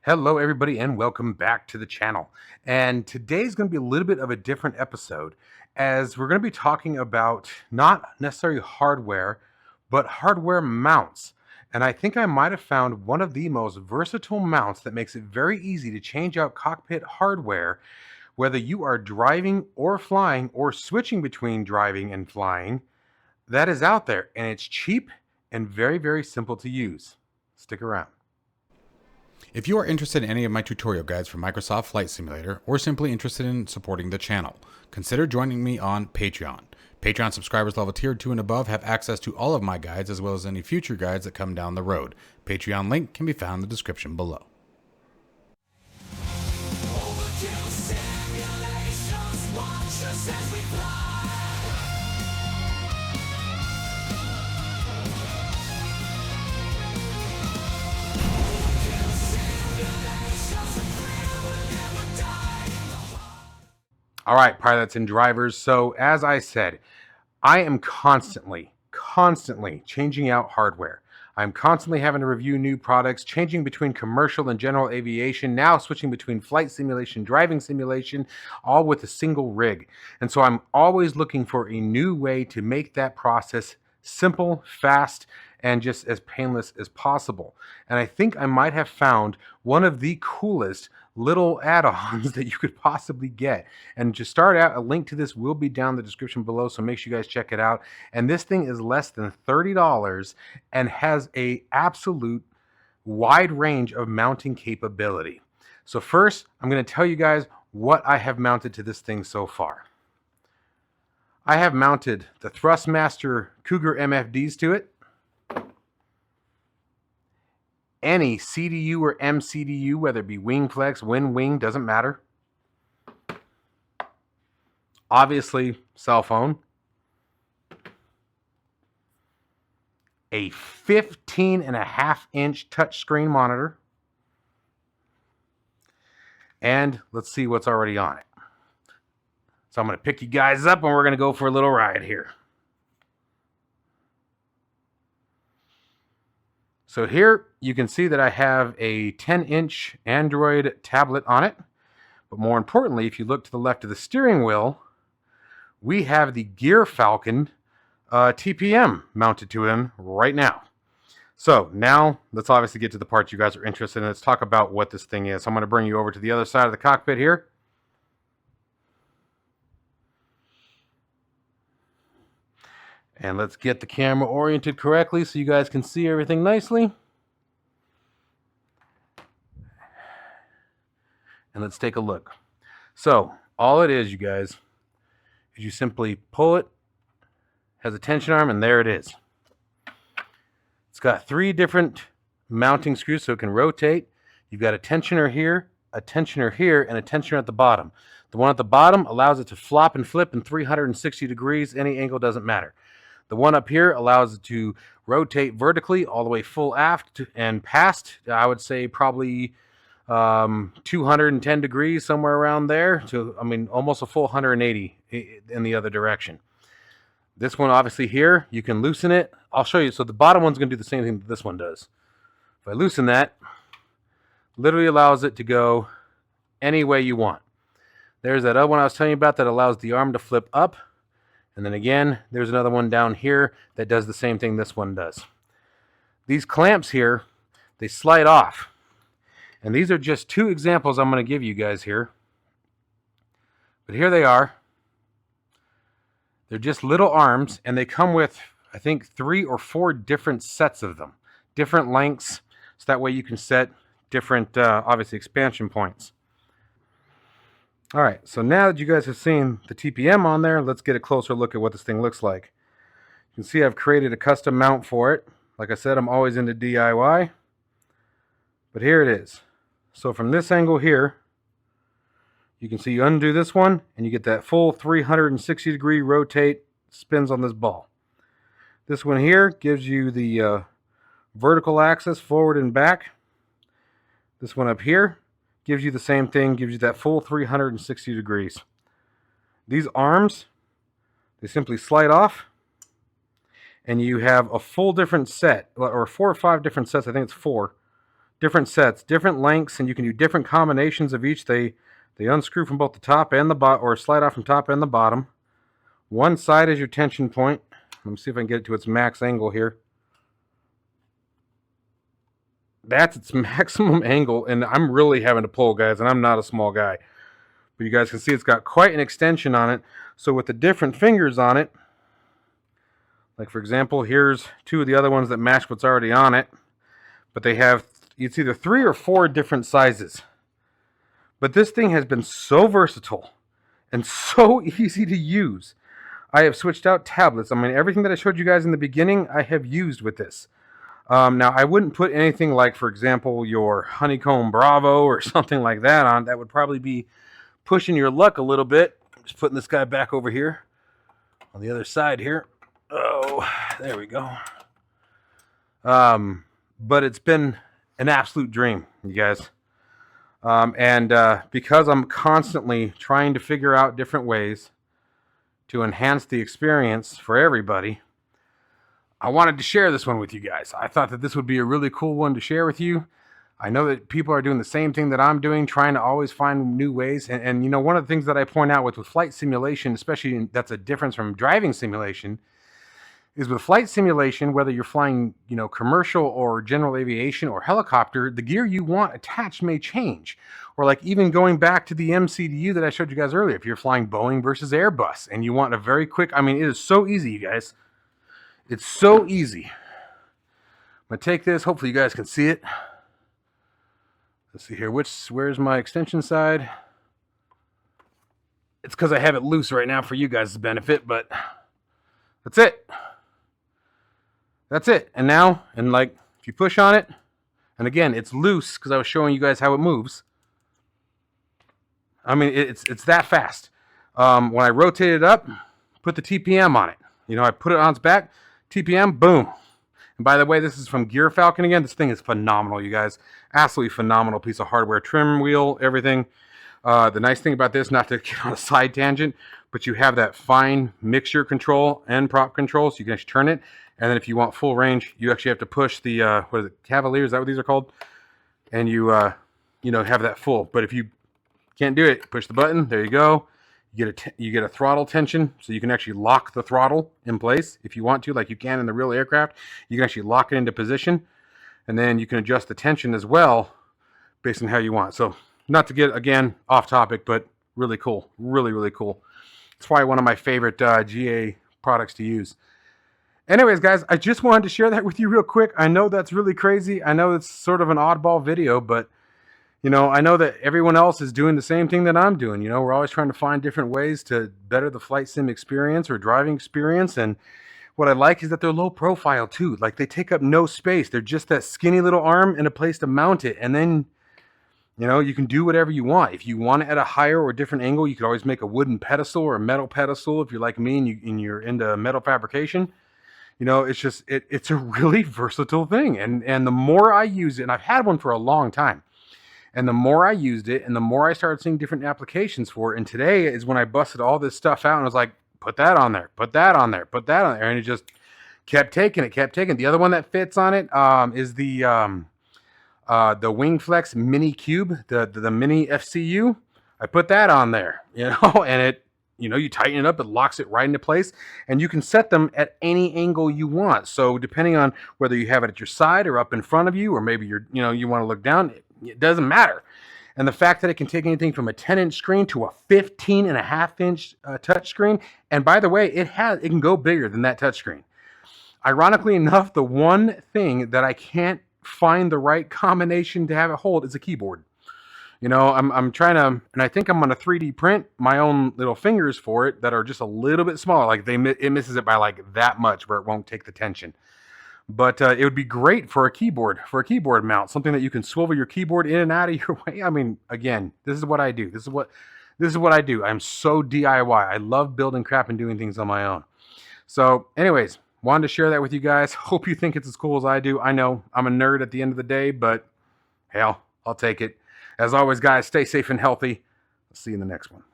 Hello, everybody, and welcome back to the channel. And today's going to be a little bit of a different episode as we're going to be talking about not necessarily hardware, but hardware mounts. And I think I might have found one of the most versatile mounts that makes it very easy to change out cockpit hardware, whether you are driving or flying or switching between driving and flying. That is out there, and it's cheap and very, very simple to use. Stick around. If you are interested in any of my tutorial guides for Microsoft Flight Simulator, or simply interested in supporting the channel, consider joining me on Patreon. Patreon subscribers level tier 2 and above have access to all of my guides as well as any future guides that come down the road. Patreon link can be found in the description below. All right, pilots and drivers. So as I said, I am constantly changing out hardware. I'm constantly having to review new products, changing between commercial and general aviation, now switching between flight simulation, driving simulation, all with a single rig. And so I'm always looking for a new way to make that process simple, fast, and just as painless as possible. And I think I might have found one of the coolest little add-ons that you could possibly get. And to start out, a link to this will be down in the description below, so make sure you guys check it out. And this thing is less than $30 and has a absolute wide range of mounting capability. So first, I'm going to tell you guys what I have mounted to this thing so far. I have mounted the Thrustmaster Cougar MFDs to it. Any CDU or MCDU, whether it be wing flex, wing, doesn't matter. Obviously, cell phone. A 15.5-inch touchscreen monitor. And let's see what's already on it. So I'm going to pick you guys up and we're going to go for a little ride here. So here you can see that I have a 10-inch Android tablet on it. But more importantly, if you look to the left of the steering wheel, we have the Gear Falcon TPM mounted to him right now. So now let's obviously get to the part you guys are interested in. Let's talk about what this thing is. So I'm going to bring you over to the other side of the cockpit here. And let's get the camera oriented correctly so you guys can see everything nicely. And let's take a look. So all it is, you guys, is you simply pull it, has a tension arm, and there it is. It's got 3 different mounting screws so it can rotate. You've got a tensioner here, a tensioner here, and a tensioner at the bottom. The one at the bottom allows it to flop and flip in 360 degrees. Any angle doesn't matter. The one up here allows it to rotate vertically all the way full aft and past, I would say probably 210 degrees, somewhere around there, to, I mean, almost a full 180 in the other direction. This one, obviously here, you can loosen it. I'll show you. So the bottom one's going to do the same thing that this one does. If I loosen that, literally allows it to go any way you want. There's that other one I was telling you about that allows the arm to flip up. And then again, there's another one down here that does the same thing this one does. These clamps here, they slide off. And these are just 2 examples I'm going to give you guys here. But here they are. They're just little arms, and they come with, I think, 3 or 4 different sets of them. Different lengths, so that way you can set different, obviously, expansion points. All right, so now that you guys have seen the TPM on there, let's get a closer look at what this thing looks like. You can see I've created a custom mount for it. Like I said, I'm always into DIY. But here it is. So from this angle here, you can see you undo this one, and you get that full 360-degree rotate spins on this ball. This one here gives you the vertical axis forward and back. This one up here gives you the same thing, gives you that full 360 degrees. These arms, they simply slide off, and you have a full different set, or 4 or 5 different sets, I think it's 4, different sets, different lengths, and you can do different combinations of each. They unscrew from both the top and the bottom, or slide off from top and the bottom. One side is your tension point. Let me see if I can get it to its max angle here. That's its maximum angle, and I'm really having to pull, guys, and I'm not a small guy. But you guys can see it's got quite an extension on it. So with the different fingers on it, like for example, here's two of the other ones that match what's already on it. But they have, it's either 3 or 4 different sizes. But this thing has been so versatile and so easy to use. I have switched out tablets. I mean, everything that I showed you guys in the beginning, I have used with this. Now, I wouldn't put anything like, for example, your Honeycomb Bravo or something like that on. That would probably be pushing your luck a little bit. Just putting this guy back over here on the other side here. Oh, there we go. But it's been an absolute dream, you guys. Because I'm constantly trying to figure out different ways to enhance the experience for everybody, I wanted to share this one with you guys. I thought that this would be a really cool one to share with you. I know that people are doing the same thing that I'm doing, trying to always find new ways. And you know, one of the things that I point out with flight simulation, especially that's a difference from driving simulation, is with flight simulation, whether you're flying, you know, commercial or general aviation or helicopter, the gear you want attached may change. Or like even going back to the MCDU that I showed you guys earlier, if you're flying Boeing versus Airbus and you want a very quick, I mean, it is so easy, you guys. It's so easy. I'm gonna take this, hopefully you guys can see it. Let's see here, where's my extension side? It's because I have it loose right now for you guys' benefit, but that's it. That's it. And now, and like, if you push on it, and again, it's loose because I was showing you guys how it moves. I mean, it's that fast. When I rotate it up, put the TPM on it. You know, I put it on its back, TPM, boom. And by the way, this is from Gear Falcon again. This thing is phenomenal, you guys. Absolutely phenomenal piece of hardware. Trim wheel, everything. The nice thing about this, not to get on a side tangent, but you have that fine mixture control and prop control, so you can actually turn it. And then if you want full range, you actually have to push the, what is it, Cavalier? Is that what these are called? And you know, have that full. But if you can't do it, push the button. There you go. You get a throttle tension, so you can actually lock the throttle in place if you want to, like you can in the real aircraft. You can actually lock it into position, and then you can adjust the tension as well based on how you want. So not to get, again, off topic, but really cool. Really, really cool. It's probably one of my favorite GA products to use. Anyways, guys, I just wanted to share that with you real quick. I know that's really crazy. I know it's sort of an oddball video, but you know, I know that everyone else is doing the same thing that I'm doing. You know, we're always trying to find different ways to better the flight sim experience or driving experience. And what I like is that they're low profile too. Like they take up no space. They're just that skinny little arm and a place to mount it. And then, you know, you can do whatever you want. If you want it at a higher or different angle, you could always make a wooden pedestal or a metal pedestal. If you're like me and you're into metal fabrication, you know, it's just, it's a really versatile thing. And the more I use it, and I've had one for a long time, and the more I used it, and the more I started seeing different applications for it. And today is when I busted all this stuff out and was like, put that on there, put that on there, put that on there. And it just kept taking it. The other one that fits on it is the WingFlex Mini Cube, the Mini FCU. I put that on there, you know, and it, you know, you tighten it up, it locks it right into place, and you can set them at any angle you want. So depending on whether you have it at your side or up in front of you, or maybe you're, you know, you want to look down, it doesn't matter. And the fact that it can take anything from a 10-inch screen to a 15.5-inch touch screen. And by the way, it can go bigger than that touch screen. Ironically enough, the one thing that I can't find the right combination to have it hold is a keyboard. You know, I'm trying to, and I think I'm going to 3D print my own little fingers for it that are just a little bit smaller. Like it misses it by like that much where it won't take the tension. But it would be great for a keyboard mount, something that you can swivel your keyboard in and out of your way. I mean, again, this is what I do. This is what I do. I'm so DIY. I love building crap and doing things on my own. So anyways, wanted to share that with you guys. Hope you think it's as cool as I do. I know I'm a nerd at the end of the day, but hell, I'll take it. As always, guys, stay safe and healthy. I'll see you in the next one.